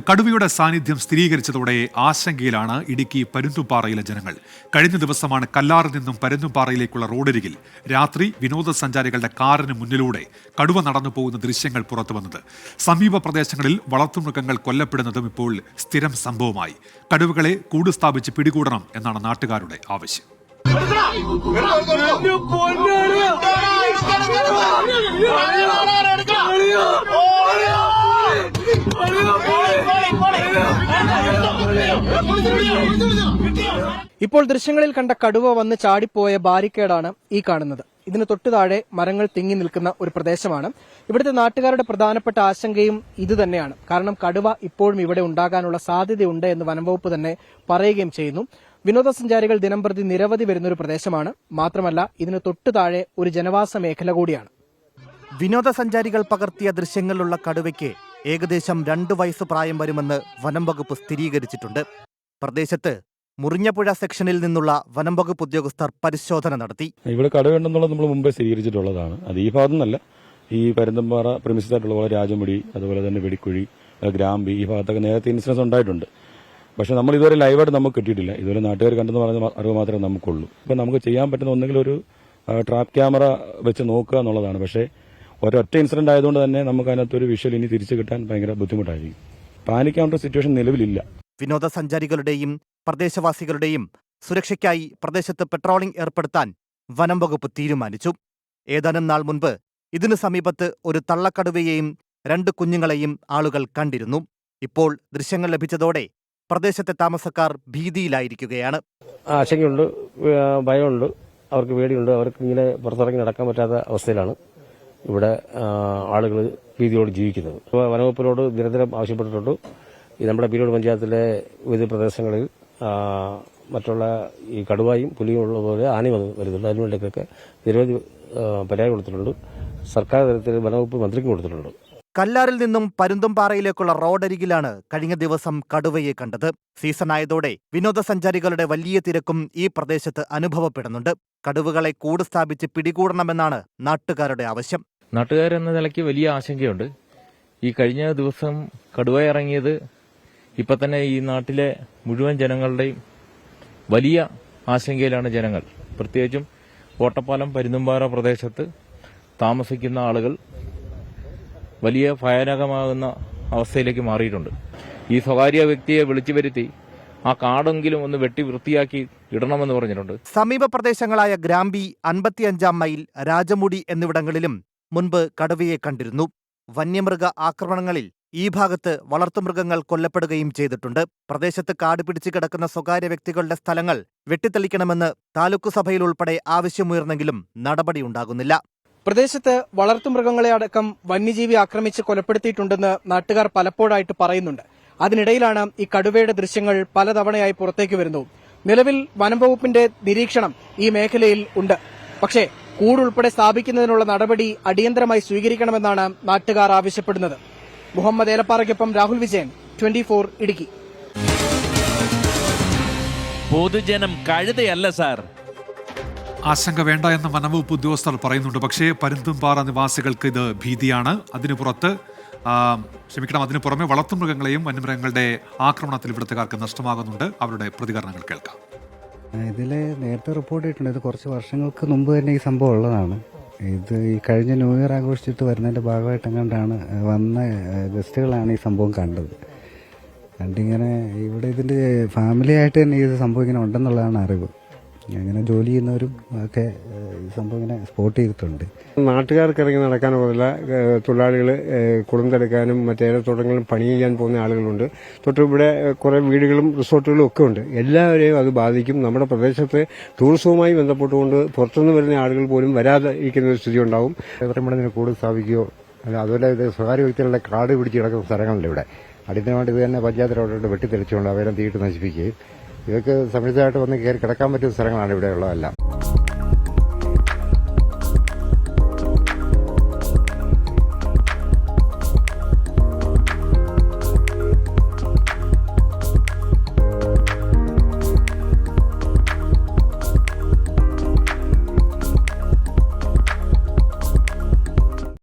കടുവയുടെ സാന്നിധ്യം സ്ഥിരീകരിച്ചതോടെ ആശങ്കയിലാണ് ഇടുക്കി പരുന്തുംപാറയിലെ ജനങ്ങൾ. കഴിഞ്ഞ ദിവസമാണ് കല്ലാറിൽ നിന്നും പരുന്തുംപാറയിലേക്കുള്ള റോഡരികിൽ രാത്രി വിനോദസഞ്ചാരികളുടെ കാറിന് മുന്നിലൂടെ കടുവ നടന്നു പോകുന്ന ദൃശ്യങ്ങൾ പുറത്തുവന്നത്. സമീപ പ്രദേശങ്ങളിൽ വളർത്തുമൃഗങ്ങൾ കൊല്ലപ്പെടുന്നതും ഇപ്പോൾ സ്ഥിരം സംഭവമായി. കടുവകളെ കൂട് സ്ഥാപിച്ച് പിടികൂടണം എന്നാണ് നാട്ടുകാരുടെ ആവശ്യം. ഇപ്പോൾ ദൃശ്യങ്ങളിൽ കണ്ട കടുവ വന്ന് ചാടിപ്പോയ ബാരിക്കേഡാണ് ഈ കാണുന്നത്. ഇതിന് തൊട്ടു താഴെ മരങ്ങൾ തിങ്ങി നിൽക്കുന്ന ഒരു പ്രദേശമാണ്. ഇവിടുത്തെ നാട്ടുകാരുടെ പ്രധാനപ്പെട്ട ആശങ്കയും ഇതുതന്നെയാണ്. കാരണം കടുവ ഇപ്പോഴും ഇവിടെ ഉണ്ടാകാനുള്ള സാധ്യതയുണ്ട് എന്ന് വനംവകുപ്പ് തന്നെ പറയുകയും ചെയ്യുന്നു. വിനോദസഞ്ചാരികൾ ദിനംപ്രതി നിരവധി വരുന്നൊരു പ്രദേശമാണ്. മാത്രമല്ല ഇതിന് തൊട്ടു താഴെ ഒരു ജനവാസ മേഖല കൂടിയാണ്. വിനോദസഞ്ചാരികൾ പകർത്തിയ ദൃശ്യങ്ങളിലുള്ള കടുവയ്ക്ക് ഏകദേശം 2 വയസ്സ് പ്രായം വരുമെന്ന് വനം വകുപ്പ് സ്ഥിരീകരിച്ചിട്ടുണ്ട്. പ്രദേശത്ത് മുറിഞ്ഞപ്പുഴ സെക്ഷനിൽ നിന്നുള്ള വനം വകുപ്പ് ഉദ്യോഗസ്ഥർ പരിശോധന നടത്തി. ഇവിടെ കടുവയുണ്ടെന്നുള്ളത് നമ്മൾ മുമ്പേ സ്ഥിരീകരിച്ചിട്ടുള്ളതാണ്. അത് ഈ ഭാഗത്തുനിന്നല്ല, ഈ പരുന്തുംപാറ പ്രിമിസസായിട്ടുള്ള പോലെ രാജമുടി, അതുപോലെ തന്നെ വെടിക്കുഴി, ഗ്രാമ്പി, ഈ ഭാഗത്തൊക്കെ നേരത്തെ ഇൻസിഡൻസ് ഉണ്ടായിട്ടുണ്ട്. പക്ഷെ നമ്മൾ ഇതുവരെ ലൈവായിട്ട് നമുക്ക് കിട്ടിയിട്ടില്ല. ഇതുവരെ നാട്ടുകാർ കണ്ടെന്ന് പറഞ്ഞ അറിവ് മാത്രമേ നമുക്കുള്ളൂ. ഇപ്പം നമുക്ക് ചെയ്യാൻ പറ്റുന്ന ഒന്നെങ്കിൽ ഒരു ട്രാപ്പ് ക്യാമറ വെച്ച് നോക്കുക എന്നുള്ളതാണ്. പക്ഷേ ഒരൊറ്റ ഇൻസിഡന്റ് ആയതുകൊണ്ട് തന്നെ നമുക്ക് അതിനകത്തൊരു വിഷ്വൽ ഇനി തിരിച്ചു കിട്ടാൻ ഭയങ്കര ബുദ്ധിമുട്ടായിരിക്കും. പാനിക്കാവുന്ന സിറ്റുവേഷൻ നിലവിലില്ല. വിനോദസഞ്ചാരികളുടെയും പ്രദേശവാസികളുടെയും സുരക്ഷയ്ക്കായി പ്രദേശത്ത് പെട്രോളിംഗ് ഏർപ്പെടുത്താൻ വനം വകുപ്പ് തീരുമാനിച്ചു. ഏതാനും നാൾ മുൻപ് ഇതിനു സമീപത്ത് ഒരു തള്ളക്കടുവയെയും 2 കുഞ്ഞുങ്ങളെയും ആളുകൾ കണ്ടിരുന്നു. ഇപ്പോൾ ദൃശ്യങ്ങൾ ലഭിച്ചതോടെ പ്രദേശത്തെ താമസക്കാർ ഭീതിയിലായിരിക്കുകയാണ്. ആശങ്കയുണ്ട്, ഭയമുണ്ട്, അവർക്ക് പേടിയുണ്ട്. അവർക്ക് ഇങ്ങനെ പുറത്തിറങ്ങി നടക്കാൻ പറ്റാത്ത അവസ്ഥയിലാണ് ഇവിടെ ആളുകൾ ഭീതിയോട് ജീവിക്കുന്നത്. വനവകുപ്പിനോട് നിരന്തരം ആവശ്യപ്പെട്ടിട്ടുണ്ട്. ഈ നമ്മുടെ പീരോട് പഞ്ചായത്തിലെ വിവിധ പ്രദേശങ്ങളിൽ മറ്റുള്ള ഈ കടുവായും പുലിയും ഉള്ള പോലെ ആന വരുന്നുണ്ട്. അതിനുവേണ്ടിയൊക്കെ നിരവധി പരാതി കൊടുത്തിട്ടുണ്ട്. സർക്കാർ തലത്തിൽ വനവകുപ്പ് മന്ത്രിക്ക് കൊടുത്തിട്ടുണ്ട്. കല്ലാറിൽ നിന്നും പരുന്തുംപാറയിലേക്കുള്ള റോഡരികിലാണ് കഴിഞ്ഞ ദിവസം കടുവയെ കണ്ടത്. സീസണായതോടെ വിനോദസഞ്ചാരികളുടെ വലിയ തിരക്കും ഈ പ്രദേശത്ത് അനുഭവപ്പെടുന്നുണ്ട്. കടുവകളെ കൂട് സ്ഥാപിച്ച് പിടികൂടണമെന്നാണ് നാട്ടുകാരുടെ ആവശ്യം. നാട്ടുകാരെന്ന നിലയ്ക്ക് വലിയ ആശങ്കയുണ്ട്. ഈ കഴിഞ്ഞ ദിവസം കടുവ ഇറങ്ങിയത് ഇപ്പൊ തന്നെ ഈ നാട്ടിലെ മുഴുവൻ ജനങ്ങളുടെയും വലിയ ആശങ്കയിലാണ് ജനങ്ങൾ. പ്രത്യേകിച്ചും ഓട്ടപ്പാലം പരുന്തുംപാറ പ്രദേശത്ത് താമസിക്കുന്ന ആളുകൾ വലിയ ഭയാനകമാകുന്ന അവസ്ഥയിലേക്ക് മാറിയിട്ടുണ്ട്. ഈ സ്വകാര്യ വ്യക്തിയെ വിളിച്ചു വരുത്തി ആ കാടെങ്കിലും ഒന്ന് വെട്ടി വൃത്തിയാക്കി ഇടണമെന്ന് പറഞ്ഞിട്ടുണ്ട്. സമീപ പ്രദേശങ്ങളായ ഗ്രാമ്പി, 55-ാം മൈൽ, രാജമുടി എന്നിവിടങ്ങളിലും മുൻപ് കടുവയെ കണ്ടിരുന്നു. വന്യമൃഗ ആക്രമണങ്ങളിൽ ഈ ഭാഗത്ത് വളർത്തുമൃഗങ്ങൾ കൊല്ലപ്പെടുകയും ചെയ്തിട്ടുണ്ട്. പ്രദേശത്ത് കാട് പിടിച്ചു കിടക്കുന്ന സ്വകാര്യ വ്യക്തികളുടെ സ്ഥലങ്ങൾ വെട്ടിത്തെളിക്കണമെന്ന് താലൂക്ക് സഭയിൽ ഉൾപ്പെടെ ആവശ്യമുയർന്നെങ്കിലും നടപടിയുണ്ടാകുന്നില്ല. പ്രദേശത്ത് വളർത്തുമൃഗങ്ങളെ അടക്കം വന്യജീവി ആക്രമിച്ച് കൊലപ്പെടുത്തിയിട്ടുണ്ടെന്ന് നാട്ടുകാർ പലപ്പോഴായിട്ട് പറയുന്നുണ്ട്. അതിനിടയിലാണ് ഈ കടുവയുടെ ദൃശ്യങ്ങൾ പലതവണയായി പുറത്തേക്ക് വരുന്നു. നിലവിൽ വനംവകുപ്പിന്റെ നിരീക്ഷണം ഈ മേഖലയിൽ ഉണ്ട്. പക്ഷേ കൂടുൾപ്പെടെ സ്ഥാപിക്കുന്നതിനുള്ള നടപടി അടിയന്തരമായി സ്വീകരിക്കണമെന്നാണ് നാട്ടുകാർ ആവശ്യപ്പെടുന്നത്. മുഹമ്മദ് ഏലപ്പാറയ്ക്കൊപ്പം രാഹുൽ വിജയൻ, 24 ഇടുക്കി. പൊതുജനം കഴുതയല്ല സാർ. ആശങ്ക വേണ്ട എന്ന് വനംവകുപ്പ് ഉദ്യോഗസ്ഥർ പറയുന്നുണ്ട്. പക്ഷേ പരുന്തുംപാറ നിവാസികൾക്ക് ഇത് ഭീതിയാണ്. അതിനു പുറമെ വളർത്തുമൃഗങ്ങളെയും വന്യമൃഗങ്ങളുടെ ആക്രമണത്തിൽ ഇവിടുത്തുകാർക്ക് നഷ്ടമാകുന്നുണ്ട്. അവരുടെ പ്രതികരണങ്ങൾ കേൾക്കാം. ഇതിൽ നേരത്തെ റിപ്പോർട്ട് ചെയ്തിട്ടുണ്ട്. ഇത് കുറച്ച് വർഷങ്ങൾക്ക് മുമ്പ് തന്നെ ഈ സംഭവം ഉള്ളതാണ്. ഇത് ഈ കഴിഞ്ഞ ന്യൂ ഇയർ ആഘോഷിച്ചിട്ട് വരുന്നതിൻ്റെ ഭാഗമായിട്ട് എങ്ങാണ്ടാണ് വന്ന ഗസ്റ്റുകളാണ് ഈ സംഭവം കണ്ടത്. കണ്ടിങ്ങനെ ഇവിടെ ഇതിൻ്റെ ഫാമിലി ആയിട്ട് തന്നെ ഈ സംഭവം ഇങ്ങനെ ഉണ്ടെന്നുള്ളതാണ് അറിവ്. അങ്ങനെ ജോലി ചെയ്യുന്നവരും ഒക്കെ ഈ സംഭവം ഇങ്ങനെ സ്പോട്ട് ചെയ്തിട്ടുണ്ട്. നാട്ടുകാർക്ക് ഇറങ്ങി നടക്കാനുള്ള തൊഴിലാളികൾ കുളന്തെടുക്കാനും മറ്റേലത്തോട്ടങ്ങളും പണി ചെയ്യാൻ പോകുന്ന ആളുകളുണ്ട്. തൊട്ട് ഇവിടെ കുറേ വീടുകളും റിസോർട്ടുകളും ഒക്കെ ഉണ്ട്. എല്ലാവരെയും അത് ബാധിക്കും. നമ്മുടെ പ്രദേശത്തെ ടൂറിസവുമായി ബന്ധപ്പെട്ടുകൊണ്ട് പുറത്തുനിന്ന് വരുന്ന ആളുകൾ പോലും വരാതെ ഇരിക്കുന്ന ഒരു സ്ഥിതി ഉണ്ടാവും. എത്രയും കൂട് സ്ഥാപിക്കുകയോ അതുപോലെ ഇത് സ്വകാര്യ വ്യക്തികളുടെ കാട് പിടിച്ച് കിടക്കുന്ന സ്ഥലങ്ങളുണ്ട്. ഇവിടെ അടിയന്തരമായിട്ട് ഇത് തന്നെ പഞ്ചായത്ത് റോഡോട്ട് വെട്ടിത്തെളിച്ചുകൊണ്ട് അവരെ തീയിട്ട് നശിപ്പിക്കുകയും ഇതൊക്കെ സമൃദ്ധമായിട്ട് വന്ന് കയറി കിടക്കാൻ പറ്റുന്ന സ്ഥലങ്ങളാണ് ഇവിടെയുള്ളതെല്ലാം.